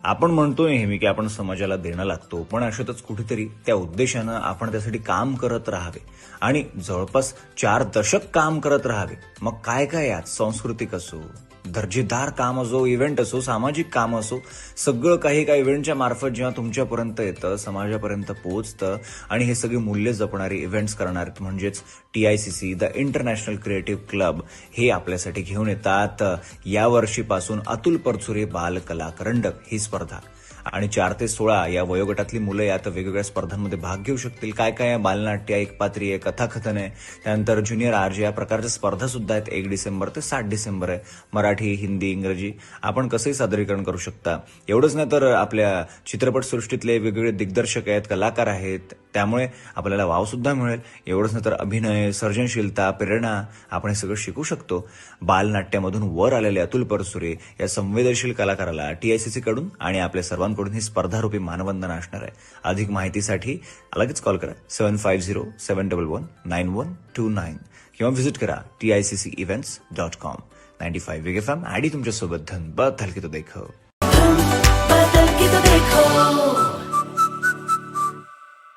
आपण म्हणतो नेहमी की आपण समाजाला देणं लागतो, पण अशातच कुठेतरी त्या उद्देशानं आपण त्यासाठी काम करत राहावे आणि जवळपास 4 दशक काम करत राहावे. मग काय काय यात सांस्कृतिक असो, दर्जेदार काम असो, इव्हेंट असो, सामाजिक काम असो, सगळं काही एका इव्हेंटच्या मार्फत जेव्हा तुमच्यापर्यंत येतं, समाजापर्यंत पोहोचतं आणि हे सगळे मूल्य जपणारे इव्हेंट्स करणार म्हणजेच TICC the international creative club हे आपल्यासाठी घेऊन येतात या वर्षीपासून अतुल परचुरे बाल कला करंडक ही स्पर्धा. आणि 4 ते 16 या वयोगटातली मुलं यात वेगवेगळ्या स्पर्धांमध्ये भाग घेऊ शकतील. काय काय आहे, बालनाट्य, एकपात्री आहे, कथाकथन आहे, त्यानंतर ज्युनियर RJ या प्रकारच्या स्पर्धा सुद्धा आहेत. 1 डिसेंबर ते 7 डिसेंबर आहे. मराठी, हिंदी, इंग्रजी आपण कसंही सादरीकरण करू शकता. एवढंच नाही तर आपल्या चित्रपटसृष्टीतले वेगवेगळे दिग्दर्शक आहेत, कलाकार आहेत, त्यामुळे आपल्याला वाव सुद्धा मिळेल. एवढंच नाही तर अभिनय, सर्जनशीलता, प्रेरणा आपण हे सगळं शिकू शकतो. बालनाट्यामधून वर आलेले अतुल परचुरे या संवेदनशील कलाकाराला TICC कडून आणि आपल्या सर्वांकडून ही स्पर्धारूपी मानवंदना असणार आहे. अधिक माहितीसाठी लगेच कॉल करा 7507119129 किंवा व्हिजिट करा TICCevents.com. 95 बिग FM आडी तुमच्यासोबत धन बदल की तो देखो.